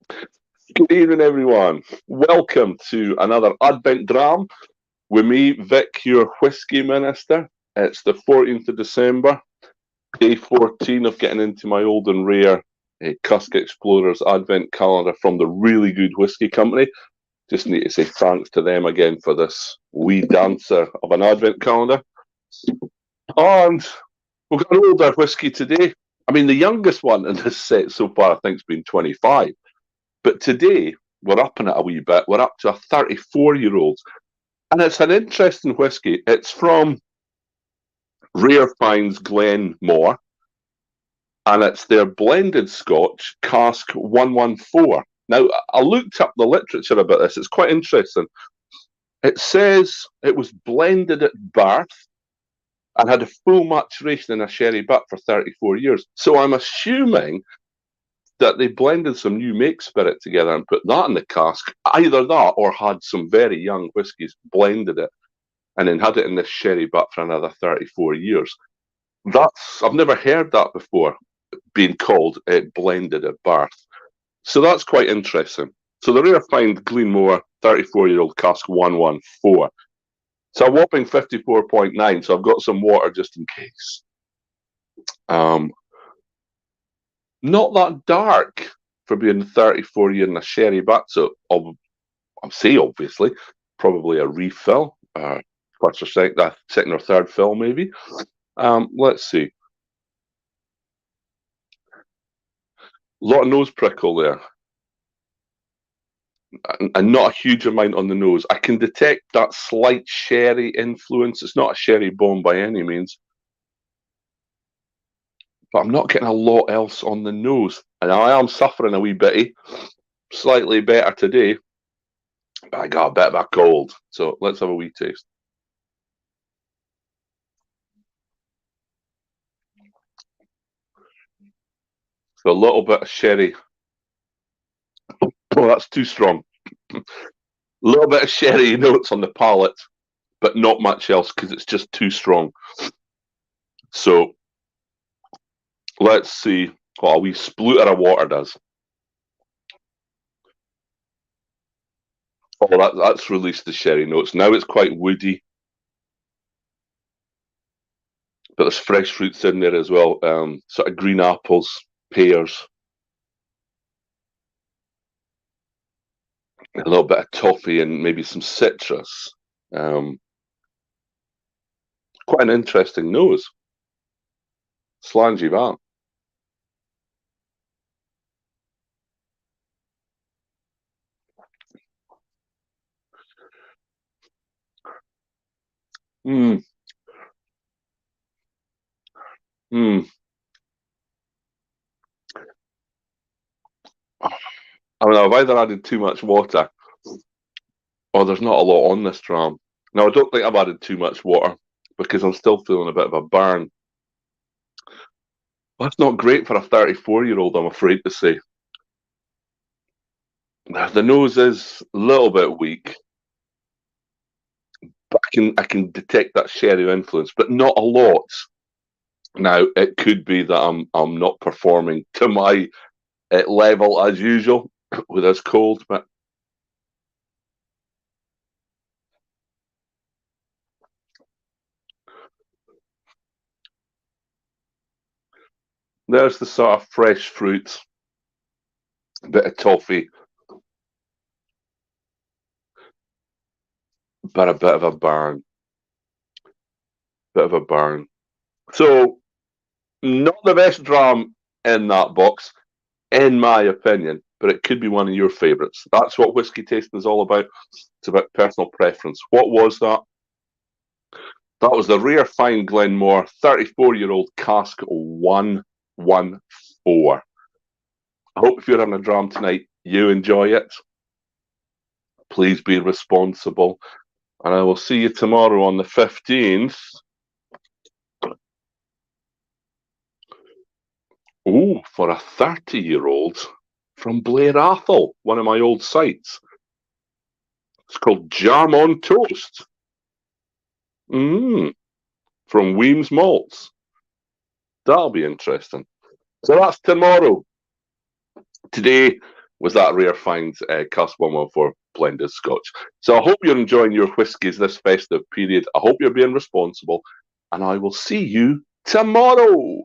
Good evening, everyone. Welcome to another Advent Dram with me, Vic, your whiskey minister. It's the 14th of December, day 14 of getting into my old and rare Cusk Explorers Advent calendar from the really good whiskey company. Just need to say thanks to them again for this wee dancer of an Advent calendar. And we've got an older whiskey today. I mean, the youngest one in this set so far, I think, has been 25. But today, we're upping it a wee bit. We're up to a 34-year-old. And it's an interesting whiskey. It's from Rare Finds Glenmore, and it's their blended Scotch cask 114. Now, I looked up the literature about this. It's quite interesting. It says it was blended at Bath and had a full maturation in a sherry butt for 34 years. So I'm assuming that they blended some new make spirit together and put that in the cask. Either that or had some very young whiskies, blended it, and then had it in this sherry butt for another 34 years. I've never heard that before, being called blended at Bath. So that's quite interesting. So the Rare Find Glenmore 34-year-old cask 114. So a whopping 54.9, so I've got some water just in case. Not that dark for being 34 year in a sherry butt. So I'll say obviously probably a refill, first or second or third fill maybe. Let's see. A lot of nose prickle there, and not a huge amount on the nose. I can detect that slight sherry influence. It's not a sherry bomb by any means, but I'm not getting a lot else on the nose. And I am suffering a wee bitty. Slightly better today, but I got a bit of a cold. So let's have a wee taste. So a little bit of sherry. Oh, that's too strong. A little bit of sherry notes on the palate, but not much else because it's just too strong. So let's see what a wee spluter of water does. Oh, that's released the sherry notes. Now it's quite woody, but there's fresh fruits in there as well. Sort of green apples, pears, a little bit of toffee, and maybe some citrus. Quite an interesting nose. Slangy that. Hmm. Hmm. I mean, I've either added too much water or there's not a lot on this dram. Now, I don't think I've added too much water because I'm still feeling a bit of a burn. That's not great for a 34-year-old, I'm afraid to say. The nose is a little bit weak, but I can detect that sherry influence, but not a lot. Now, it could be that I'm not performing to my level as usual with this cold, but there's the sort of fresh fruit, a bit of toffee, but a bit of a burn. Bit of a burn. So, not the best dram in that box, in my opinion, but it could be one of your favourites. That's what whiskey tasting is all about. It's about personal preference. What was that? That was the Rare Fine Glenmore 34-year-old cask 114. I hope if you're having a dram tonight, you enjoy it. Please be responsible. And I will see you tomorrow on the 15th. Oh, for a 30-year-old from Blair Athol, one of my old sites. It's called Jam on Toast. From Weems Malts. That'll be interesting. So that's tomorrow. Today, was that rare find Cask 114 blended Scotch. So I hope you're enjoying your whiskies this festive period. I hope you're being responsible, and I will see you tomorrow.